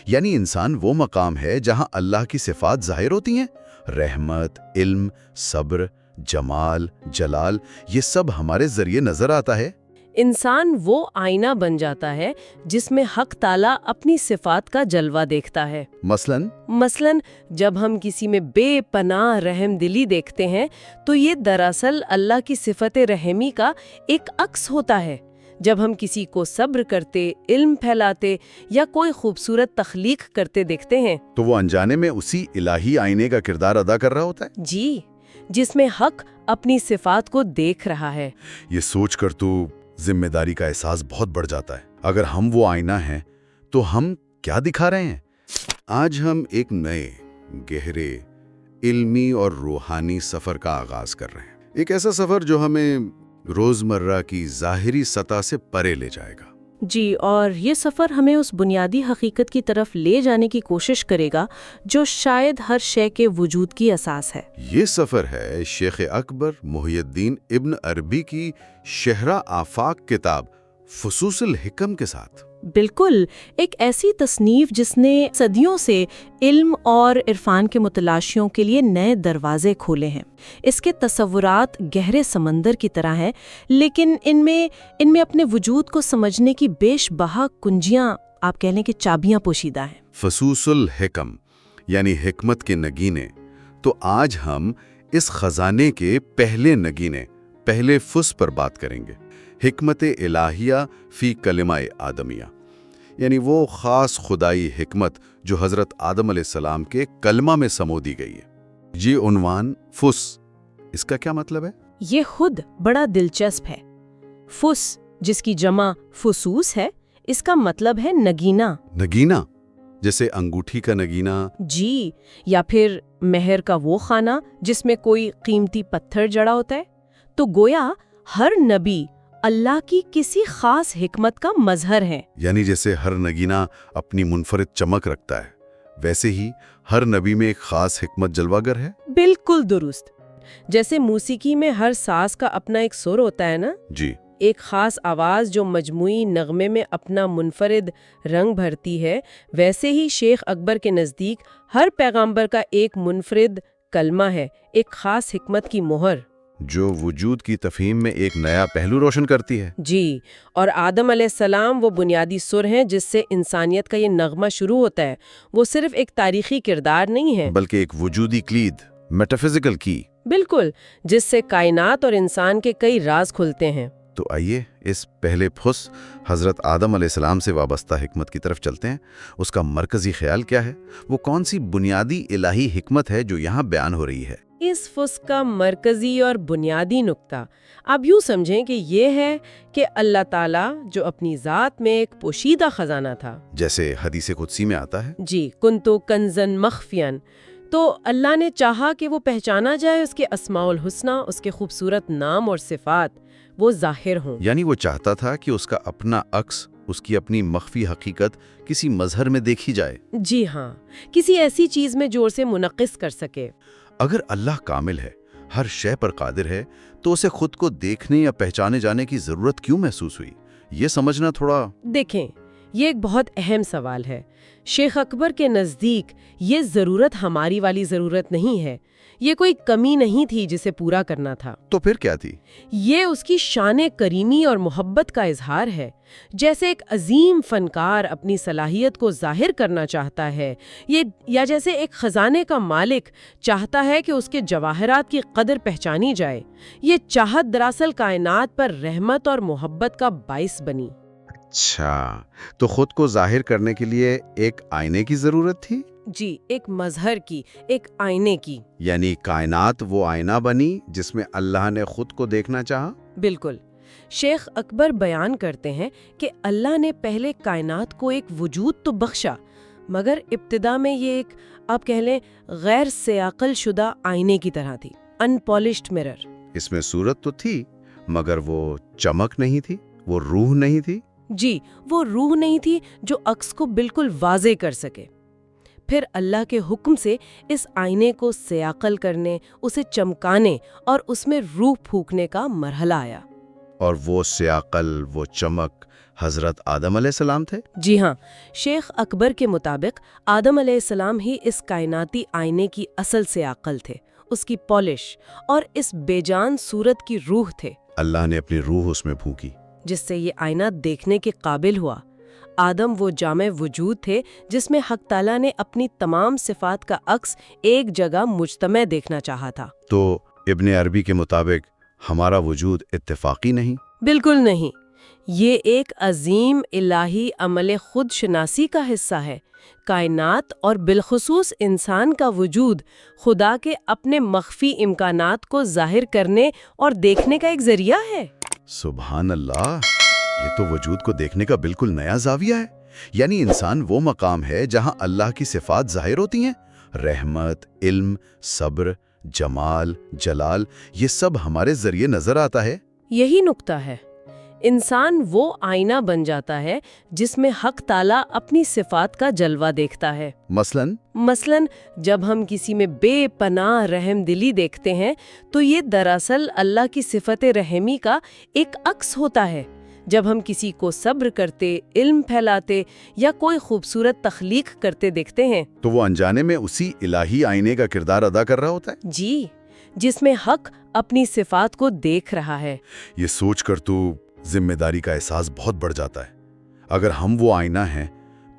یعنی انسان وہ مقام ہے جہاں اللہ کی صفات ظاہر ہوتی ہیں، رحمت، علم، صبر، جمال، جلال، یہ سب ہمارے ذریعے نظر آتا ہے۔ انسان وہ آئینہ بن جاتا ہے جس میں حق تعالیٰ اپنی صفات کا جلوہ دیکھتا ہے۔ مثلاً جب ہم کسی میں بے پناہ رحم دلی دیکھتے ہیں تو یہ دراصل اللہ کی صفت رحمی کا ایک عکس ہوتا ہے۔ جب ہم کسی کو صبر کرتے، علم پھیلاتے یا کوئی خوبصورت تخلیق کرتے دیکھتے ہیں تو وہ انجانے میں اسی الہی آئینے کا کردار ادا کر رہا ہوتا ہے۔ جی، جس میں حق اپنی صفات کو دیکھ رہا ہے۔ یہ سوچ کر تو ذمہ داری کا احساس بہت بڑھ جاتا ہے۔ اگر ہم وہ آئینہ ہیں تو ہم کیا دکھا رہے ہیں؟ آج ہم ایک نئے، گہرے، علمی اور روحانی سفر کا آغاز کر رہے ہیں۔ ایک ایسا سفر جو ہمیں روزمرہ کی ظاہری سطح سے پرے لے جائے گا۔ جی، اور یہ سفر ہمیں اس بنیادی حقیقت کی طرف لے جانے کی کوشش کرے گا جو شاید ہر شے کے وجود کی اساس ہے۔ یہ سفر ہے شیخ اکبر محی الدین ابن عربی کی شہرہ آفاق کتاب فصوص الحکم کے ساتھ۔ بالکل، ایک ایسی تصنیف جس نے صدیوں سے علم اور عرفان کے متلاشیوں کے لیے نئے دروازے کھولے ہیں۔ اس کے تصورات گہرے سمندر کی طرح ہیں، لیکن ان میں اپنے وجود کو سمجھنے کی بیش بہا کنجیاں، آپ کہہ لیں کہ چابیاں پوشیدہ ہیں۔ فصوص الحکم یعنی حکمت کے نگینے۔ تو آج ہم اس خزانے کے پہلے نگینے، پہلے فص پر بات کریں گے، حکمت الہیہ فی کلمہ آدمیہ، یعنی وہ خاص خدائی حکمت جو حضرت آدم علیہ السلام کے کلمہ میں سمو دی گئی ہے۔ یہ عنوان فص، اس کا کیا مطلب ہے؟ یہ خود بڑا دلچسپ ہے۔ فص، جس کی جمع فصوص ہے، اس کا مطلب ہے نگینہ۔ نگینہ جیسے انگوٹھی کا نگینہ؟ جی، یا پھر مہر کا وہ خانہ جس میں کوئی قیمتی پتھر جڑا ہوتا ہے۔ تو گویا ہر نبی اللہ کی کسی خاص حکمت کا مظہر ہے۔ یعنی جیسے ہر نگینہ اپنی منفرد چمک رکھتا ہے، ویسے ہی ہر نبی میں ایک خاص حکمت جلوہ گر ہے۔ بالکل درست۔ جیسے موسیقی میں ہر ساز کا اپنا ایک سر ہوتا ہے نا؟ جی، ایک خاص آواز جو مجموعی نغمے میں اپنا منفرد رنگ بھرتی ہے، ویسے ہی شیخ اکبر کے نزدیک ہر پیغمبر کا ایک منفرد کلمہ ہے، ایک خاص حکمت کی مہر، جو وجود کی تفہیم میں ایک نیا پہلو روشن کرتی ہے۔ جی، اور آدم علیہ السلام وہ بنیادی سر ہیں جس سے انسانیت کا یہ نغمہ شروع ہوتا ہے۔ وہ صرف ایک تاریخی کردار نہیں ہے بلکہ ایک وجودی کلید، میٹافزیکل کی۔ بالکل، جس سے کائنات اور انسان کے کئی راز کھلتے ہیں۔ تو آئیے اس پہلے فص حضرت آدم علیہ السلام سے وابستہ حکمت کی طرف چلتے ہیں۔ اس کا مرکزی خیال کیا ہے؟ وہ کون سی بنیادی الہی حکمت ہے جو یہاں بیان ہو رہی ہے؟ اس فص کا مرکزی اور بنیادی نقطہ آپ یوں سمجھیں کہ یہ ہے کہ اللہ تعالیٰ جو اپنی ذات میں ایک پوشیدہ خزانہ تھا، جیسے حدیث قدسی میں آتا ہے، جی، کنتو کنزن مخفین، تو اللہ نے چاہا کہ وہ پہچانا جائے، اس کے اسماء الحسنہ، اس کے خوبصورت نام اور صفات وہ ظاہر ہوں۔ یعنی وہ چاہتا تھا کہ اس کا اپنا عکس، اس کی اپنی مخفی حقیقت کسی مظہر میں دیکھی جائے۔ جی ہاں، کسی ایسی چیز میں جو اسے منعکس کر سکے۔ اگر اللہ کامل ہے، ہر شے پر قادر ہے، تو اسے خود کو دیکھنے یا پہچانے جانے کی ضرورت کیوں محسوس ہوئی؟ یہ سمجھنا تھوڑا... دیکھیں، یہ ایک بہت اہم سوال ہے۔ شیخ اکبر کے نزدیک یہ ضرورت ہماری والی ضرورت نہیں ہے، یہ کوئی کمی نہیں تھی جسے پورا کرنا تھا۔ تو پھر کیا تھی؟ یہ اس کی شان کریمی اور محبت کا اظہار ہے۔ جیسے ایک عظیم فنکار اپنی صلاحیت کو ظاہر کرنا چاہتا ہے، یا جیسے ایک خزانے کا مالک چاہتا ہے کہ اس کے جواہرات کی قدر پہچانی جائے، یہ چاہت دراصل کائنات پر رحمت اور محبت کا باعث بنی۔ اچھا، تو خود کو ظاہر کرنے کے لیے ایک آئینے کی ضرورت تھی؟ جی، ایک مظہر کی، ایک آئینے کی۔ یعنی کائنات وہ آئینہ بنی جس میں اللہ نے خود کو دیکھنا چاہا؟ بالکل۔ شیخ اکبر بیان کرتے ہیں کہ اللہ نے پہلے کائنات کو ایک وجود تو بخشا، مگر ابتدا میں یہ ایک، آپ کہہ لیں، غیر سیاقل شدہ آئینے کی طرح تھی، ان پالشڈ مرر۔ اس میں صورت تو تھی، مگر وہ چمک نہیں تھی، وہ روح نہیں تھی۔ جی، وہ روح نہیں تھی جو عکس کو بالکل واضح کر سکے۔ پھر اللہ کے حکم سے اس آئینے کو سیاقل کرنے، اسے چمکانے اور اس میں روح پھونکنے کا مرحلہ آیا۔ اور وہ سیاقل، وہ چمک حضرت آدم علیہ السلام تھے؟ جی ہاں، شیخ اکبر کے مطابق آدم علیہ السلام ہی اس کائناتی آئینے کی اصل سیاقل تھے، اس کی پالش اور اس بے جان صورت کی روح تھے۔ اللہ نے اپنی روح اس میں پھونکی، جس سے یہ آئینہ دیکھنے کے قابل ہوا۔ آدم وہ جامع وجود تھے جس میں حق تعالیٰ نے اپنی تمام صفات کا عکس ایک جگہ مجتمع دیکھنا چاہا تھا۔ تو ابن عربی کے مطابق ہمارا وجود اتفاقی نہیں؟ بالکل نہیں، یہ ایک عظیم الہی عمل خود شناسی کا حصہ ہے۔ کائنات اور بالخصوص انسان کا وجود خدا کے اپنے مخفی امکانات کو ظاہر کرنے اور دیکھنے کا ایک ذریعہ ہے۔ سبحان اللہ، یہ تو وجود کو دیکھنے کا بالکل نیا زاویہ ہے۔ یعنی انسان وہ مقام ہے جہاں اللہ کی صفات ظاہر ہوتی ہیں، رحمت، علم، صبر، جمال، جلال، یہ سب ہمارے ذریعے نظر آتا ہے۔ یہی نقطہ ہے، انسان وہ آئینہ بن جاتا ہے جس میں حق تعالیٰ اپنی صفات کا جلوہ دیکھتا ہے۔ مثلاً جب ہم کسی میں بے پناہ رحم دلی دیکھتے ہیں تو یہ دراصل اللہ کی صفت رحمی کا ایک عکس ہوتا ہے۔ جب ہم کسی کو صبر کرتے، علم پھیلاتے یا کوئی خوبصورت تخلیق کرتے دیکھتے ہیں تو وہ انجانے میں اسی الہی آئینے کا کردار ادا کر رہا ہوتا ہے؟ جی، جس میں حق اپنی صفات کو دیکھ رہا ہے۔ یہ سوچ کر تو ذمہ داری کا احساس بہت بڑھ جاتا ہے۔ اگر ہم وہ آئینہ ہیں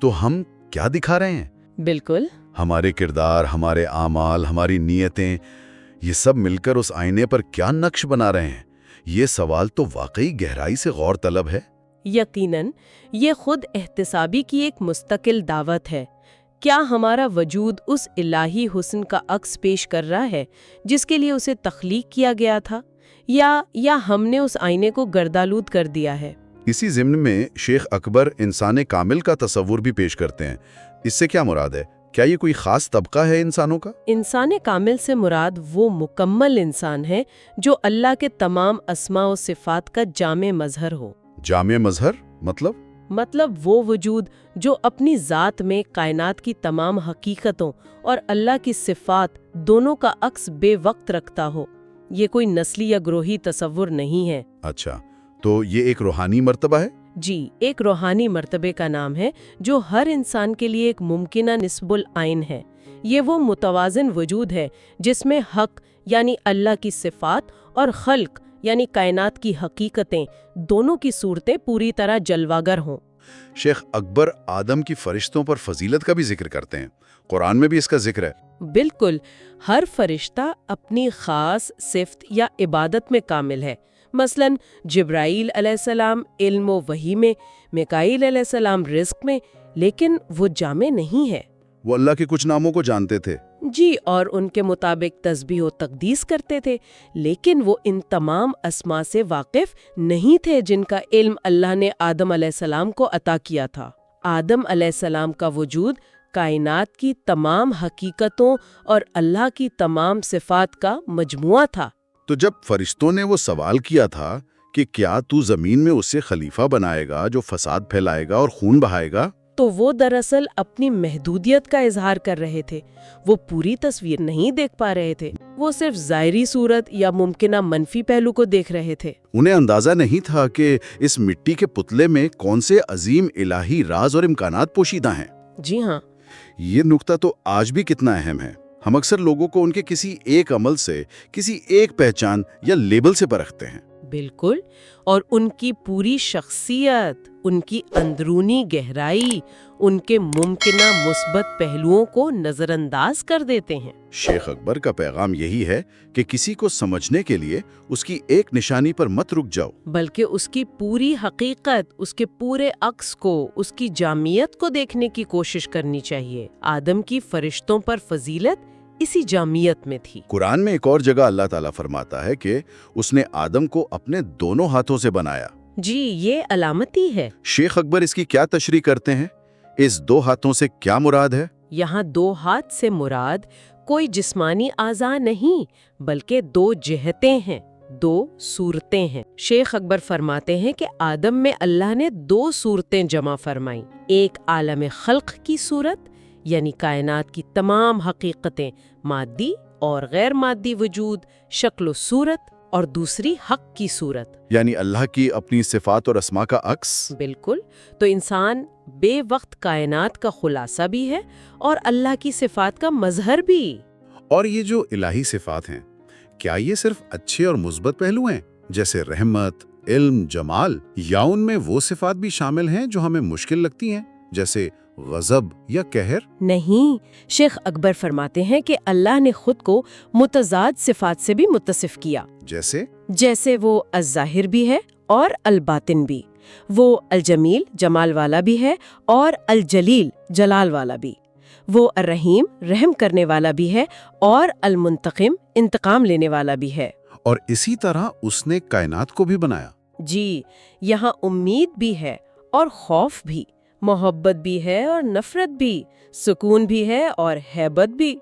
تو ہم کیا دکھا رہے ہیں؟ بالکل، ہمارے کردار، ہمارے اعمال، ہماری نیتیں، یہ سب مل کر اس آئینے پر کیا نقش بنا رہے ہیں؟ یہ سوال تو واقعی گہرائی سے غور طلب ہے۔ یقیناً یہ خود احتسابی کی ایک مستقل دعوت ہے۔ کیا ہمارا وجود اس الہی حسن کا عکس پیش کر رہا ہے جس کے لیے اسے تخلیق کیا گیا تھا، یا ہم نے اس آئینے کو گردآلود کر دیا ہے؟ اسی ضمن میں شیخ اکبر انسان کامل کا تصور بھی پیش کرتے ہیں۔ اس سے کیا مراد ہے؟ کیا یہ کوئی خاص طبقہ ہے انسانوں کا؟ انسان کامل سے مراد وہ مکمل انسان ہے جو اللہ کے تمام اسماء و صفات کا جامع مظہر ہو۔ جامع مظہر مطلب وہ وجود جو اپنی ذات میں کائنات کی تمام حقیقتوں اور اللہ کی صفات دونوں کا عکس بے وقت رکھتا ہو۔ یہ کوئی نسلی یا گروہی تصور نہیں ہے۔ اچھا، تو یہ ایک روحانی مرتبہ ہے؟ جی، ایک روحانی مرتبے کا نام ہے جو ہر انسان کے لیے ایک ممکنہ نسب العین ہے۔ یہ وہ متوازن وجود ہے جس میں حق یعنی اللہ کی صفات اور خلق یعنی کائنات کی حقیقتیں دونوں کی صورتیں پوری طرح جلواگر ہوں۔ شیخ اکبر آدم کی فرشتوں پر فضیلت کا بھی ذکر کرتے ہیں، قرآن میں بھی اس کا ذکر ہے۔ بالکل، ہر فرشتہ اپنی خاص صفت یا عبادت میں کامل ہے۔ مثلا جبرائیل علیہ السلام علم و وحی میں، میکائیل علیہ السلام رزق میں، لیکن وہ جامع نہیں ہے۔ وہ اللہ کے کچھ ناموں کو جانتے تھے، جی، اور ان کے مطابق تسبیح و تقدیس کرتے تھے، لیکن وہ ان تمام اسماء سے واقف نہیں تھے جن کا علم اللہ نے آدم علیہ السلام کو عطا کیا تھا۔ آدم علیہ السلام کا وجود کائنات کی تمام حقیقتوں اور اللہ کی تمام صفات کا مجموعہ تھا۔ تو جب فرشتوں نے وہ سوال کیا تھا کہ کیا تو زمین میں اسے خلیفہ بنائے گا جو فساد پھیلائے گا اور خون بہائے گا، تو وہ دراصل اپنی محدودیت کا اظہار کر رہے تھے۔ وہ پوری تصویر نہیں دیکھ پا رہے تھے، وہ صرف ظاہری صورت یا ممکنہ منفی پہلو کو دیکھ رہے تھے۔ انہیں اندازہ نہیں تھا کہ اس مٹی کے پتلے میں کون سے عظیم الہی راز اور امکانات پوشیدہ ہیں۔ جی ہاں، یہ نقطہ تو آج بھی کتنا اہم ہے۔ ہم اکثر لوگوں کو ان کے کسی ایک عمل سے، کسی ایک پہچان یا لیبل سے پرکھتے ہیں۔ بالکل، اور ان کی پوری شخصیت، ان کی اندرونی گہرائی، ان کے ممکنہ مثبت پہلوؤں کو نظر انداز کر دیتے ہیں۔ شیخ اکبر کا پیغام یہی ہے کہ کسی کو سمجھنے کے لیے اس کی ایک نشانی پر مت رک جاؤ، بلکہ اس کی پوری حقیقت، اس کے پورے عکس کو، اس کی جامعیت کو دیکھنے کی کوشش کرنی چاہیے۔ آدم کی فرشتوں پر فضیلت اسی جامعیت میں تھی۔ قرآن میں ایک اور جگہ اللہ تعالیٰ فرماتا ہے کہ اس نے آدم کو اپنے دونوں ہاتھوں سے بنایا۔ جی، یہ علامتی ہے۔ شیخ اکبر اس کی کیا تشریح کرتے ہیں؟ اس دو ہاتھوں سے کیا مراد ہے؟ یہاں دو ہاتھ سے مراد کوئی جسمانی اعضاء نہیں، بلکہ دو جہتیں ہیں، دو صورتیں ہیں۔ شیخ اکبر فرماتے ہیں کہ آدم میں اللہ نے دو صورتیں جمع فرمائیں، ایک عالم خلق کی صورت یعنی کائنات کی تمام حقیقتیں، مادی اور غیر مادی وجود، شکل و صورت، اور دوسری حق کی صورت، یعنی اللہ کی اپنی صفات اور اسما کا عکس۔ بالکل، تو انسان بے وقت کائنات کا خلاصہ بھی ہے اور اللہ کی صفات کا مظہر بھی۔ اور یہ جو الہی صفات ہیں، کیا یہ صرف اچھے اور مثبت پہلو ہیں جیسے رحمت، علم، جمال، یا ان میں وہ صفات بھی شامل ہیں جو ہمیں مشکل لگتی ہیں جیسے غضب یا قہر؟ نہیں، شیخ اکبر فرماتے ہیں کہ اللہ نے خود کو متضاد صفات سے بھی متصف کیا، جیسے وہ الظاہر بھی ہے اور الباطن بھی، وہ الجمیل جمال والا بھی ہے اور الجلیل جلال والا بھی، وہ الرحیم رحم کرنے والا بھی ہے اور المنتقم انتقام لینے والا بھی ہے۔ اور اسی طرح اس نے کائنات کو بھی بنایا۔ جی، یہاں امید بھی ہے اور خوف بھی، محبت بھی ہے اور نفرت بھی، سکون بھی ہے اور ہیبت بھی۔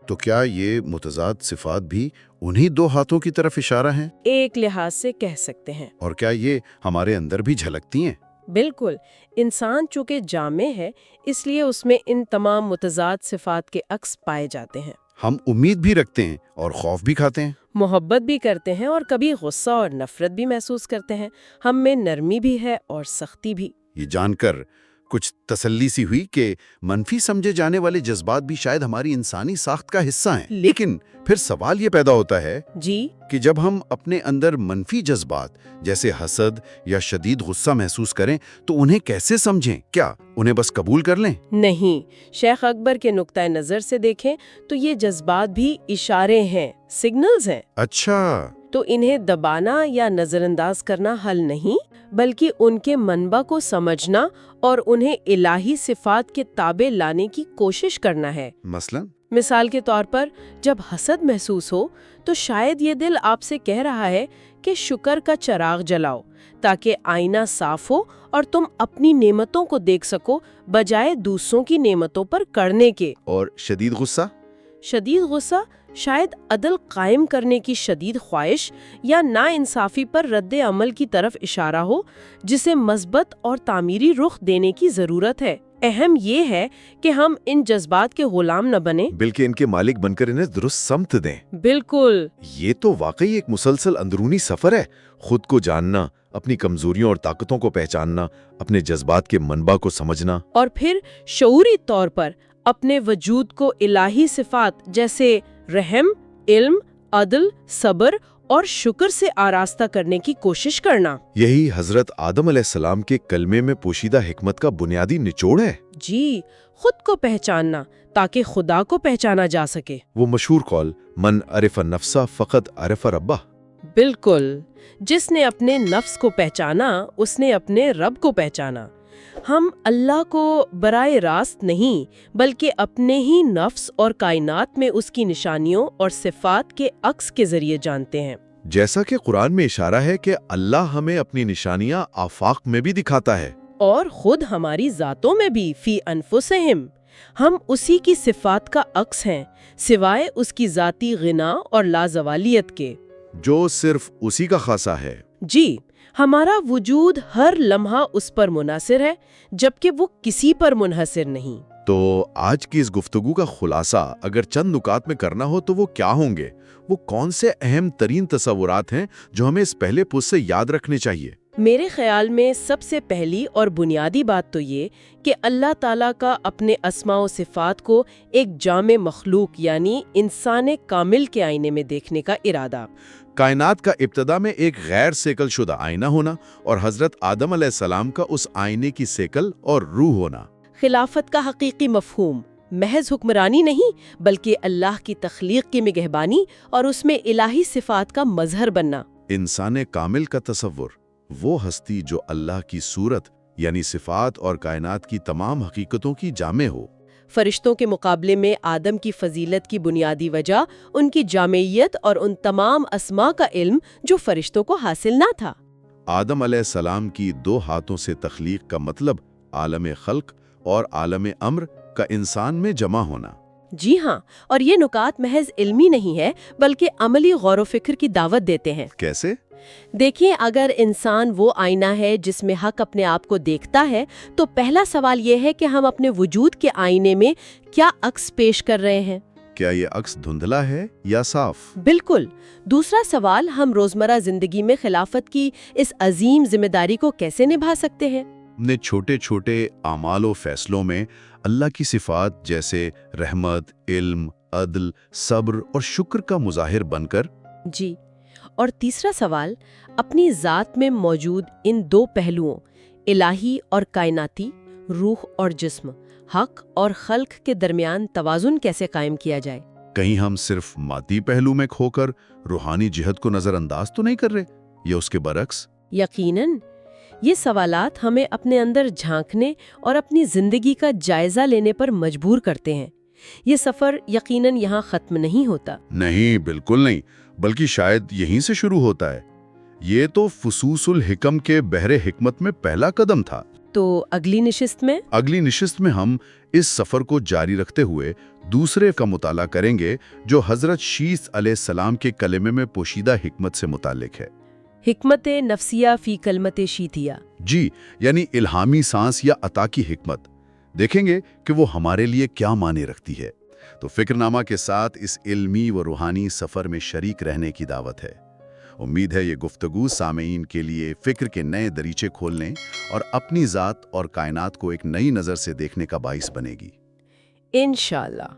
تو کیا یہ متضاد صفات بھی انہی دو ہاتھوں کی طرف اشارہ ہیں؟ ایک لحاظ سے کہہ سکتے ہیں۔ اور کیا یہ ہمارے اندر بھی جھلکتی ہیں؟ بالکل، انسان چونکہ جامع ہے اس لیے اس میں ان تمام متضاد صفات کے عکس پائے جاتے ہیں۔ ہم امید بھی رکھتے ہیں اور خوف بھی کھاتے ہیں، محبت بھی کرتے ہیں اور کبھی غصہ اور نفرت بھی محسوس کرتے ہیں، ہم میں نرمی بھی ہے اور سختی بھی۔ یہ جان کر کچھ تسلی سی ہوئی کہ منفی سمجھے جانے والے جذبات بھی شاید ہماری انسانی ساخت کا حصہ ہیں۔ لیکن پھر سوال یہ پیدا ہوتا ہے جی کہ جب ہم اپنے اندر منفی جذبات جیسے حسد یا شدید غصہ محسوس کریں تو انہیں کیسے سمجھیں؟ کیا انہیں بس قبول کر لیں؟ نہیں، شیخ اکبر کے نقطۂ نظر سے دیکھیں تو یہ جذبات بھی اشارے ہیں، سگنلز ہیں۔ اچھا، تو انہیں دبانا یا نظر انداز کرنا حل نہیں، بلکہ ان کے منبع کو سمجھنا اور انہیں الہی صفات کے تابع لانے کی کوشش کرنا ہے۔ مثال کے طور پر جب حسد محسوس ہو تو شاید یہ دل آپ سے کہہ رہا ہے کہ شکر کا چراغ جلاؤ تاکہ آئینہ صاف ہو اور تم اپنی نعمتوں کو دیکھ سکو بجائے دوسروں کی نعمتوں پر کڑنے کے۔ اور شدید غصہ شاید عدل قائم کرنے کی شدید خواہش یا ناانصافی پر رد عمل کی طرف اشارہ ہو جسے مثبت اور تعمیری رخ دینے کی ضرورت ہے۔ اہم یہ ہے کہ ہم ان جذبات کے غلام نہ بنیں بلکہ ان کے مالک بن کر انہیں درست سمت دیں۔ بالکل، یہ تو واقعی ایک مسلسل اندرونی سفر ہے، خود کو جاننا، اپنی کمزوریوں اور طاقتوں کو پہچاننا، اپنے جذبات کے منبع کو سمجھنا، اور پھر شعوری طور پر اپنے وجود کو الہی صفات جیسے رحم، علم، عدل، صبر اور شکر سے آراستہ کرنے کی کوشش کرنا۔ یہی حضرت آدم علیہ السلام کے کلمے میں پوشیدہ حکمت کا بنیادی نچوڑ ہے۔ جی، خود کو پہچاننا تاکہ خدا کو پہچانا جا سکے۔ وہ مشہور قول من عرف نفسہ فقط عرف ربہ۔ بالکل، جس نے اپنے نفس کو پہچانا اس نے اپنے رب کو پہچانا۔ ہم اللہ کو براہ راست نہیں بلکہ اپنے ہی نفس اور کائنات میں اس کی نشانیوں اور صفات کے عکس کے ذریعے جانتے ہیں۔ جیسا کہ قرآن میں اشارہ ہے کہ اللہ ہمیں اپنی نشانیاں آفاق میں بھی دکھاتا ہے، اور خود ہماری ذاتوں میں بھی فی انفسہم، ہم اسی کی صفات کا عکس ہیں سوائے اس کی ذاتی غنا اور لازوالیت کے، جو صرف اسی کا خاصہ ہے۔ جی، ہمارا وجود ہر لمحہ اس پر منحصر ہے جبکہ وہ کسی پر منحصر نہیں۔ تو آج کی اس گفتگو کا خلاصہ اگر چند نکات میں کرنا ہو تو وہ کیا ہوں گے؟ وہ کون سے اہم ترین تصورات ہیں جو ہمیں اس پہلے پوسٹ سے یاد رکھنے چاہیے؟ میرے خیال میں سب سے پہلی اور بنیادی بات تو یہ کہ اللہ تعالیٰ کا اپنے اسماء و صفات کو ایک جامع مخلوق یعنی انسان کامل کے آئینے میں دیکھنے کا ارادہ۔ کائنات کا ابتدا میں ایک غیر سیکل شدہ آئینہ ہونا اور حضرت آدم علیہ السلام کا اس آئینے کی سیکل اور روح ہونا۔ خلافت کا حقیقی مفہوم محض حکمرانی نہیں بلکہ اللہ کی تخلیق کی نگہبانی اور اس میں الہی صفات کا مظہر بننا۔ انسان کامل کا تصور وہ ہستی جو اللہ کی صورت یعنی صفات اور کائنات کی تمام حقیقتوں کی جامع ہو۔ فرشتوں کے مقابلے میں آدم کی فضیلت کی بنیادی وجہ ان کی جامعیت اور ان تمام اسماء کا علم جو فرشتوں کو حاصل نہ تھا۔ آدم علیہ السلام کی 2 ہاتھوں سے تخلیق کا مطلب عالم خلق اور عالم امر کا انسان میں جمع ہونا۔ جی ہاں، اور یہ نکات محض علمی نہیں ہے بلکہ عملی غور و فکر کی دعوت دیتے ہیں۔ کیسے؟ دیکھیں، اگر انسان وہ آئینہ ہے جس میں حق اپنے آپ کو دیکھتا ہے تو پہلا سوال یہ ہے کہ ہم اپنے وجود کے آئینے میں کیا عکس پیش کر رہے ہیں۔ کیا یہ عکس دھندلا ہے یا صاف؟ بالکل. دوسرا سوال، ہم روزمرہ زندگی میں خلافت کی اس عظیم ذمہ داری کو کیسے نبھا سکتے ہیں؟ اپنے چھوٹے چھوٹے اعمال و فیصلوں میں اللہ کی صفات جیسے رحمت، علم، عدل، صبر اور شکر کا مظاہر بن کر. جی. اور تیسرا سوال، اپنی ذات میں موجود ان دو پہلوؤں، الہی اور کائناتی، روح اور جسم، حق اور خلق کے درمیان توازن کیسے قائم کیا جائے؟ کہیں ہم صرف مادی پہلو میں کھو کر روحانی جہت کو نظر انداز تو نہیں کر رہے، یا اس کے برعکس؟ یقیناً. یہ سوالات ہمیں اپنے اندر جھانکنے اور اپنی زندگی کا جائزہ لینے پر مجبور کرتے ہیں. یہ سفر یقیناً یہاں ختم نہیں ہوتا. نہیں، بالکل نہیں، بلکہ شاید یہیں سے شروع ہوتا ہے. یہ تو فصوص الحکم کے بحر حکمت میں پہلا قدم تھا. تو اگلی نشست میں ہم اس سفر کو جاری رکھتے ہوئے دوسرے کا مطالعہ کریں گے جو حضرت شیث علیہ السلام کے کلمے میں پوشیدہ حکمت سے متعلق ہے. حکمت نفسیہ فی کلمت شیتیہ. جی، یعنی الہامی سانس یا عطا کی حکمت. دیکھیں گے کہ وہ ہمارے لیے کیا معنی رکھتی ہے. تو فکرنامہ کے ساتھ اس علمی و روحانی سفر میں شریک رہنے کی دعوت ہے. امید ہے یہ گفتگو سامعین کے لیے فکر کے نئے دریچے کھولنے اور اپنی ذات اور کائنات کو ایک نئی نظر سے دیکھنے کا باعث بنے گی. انشاءاللہ.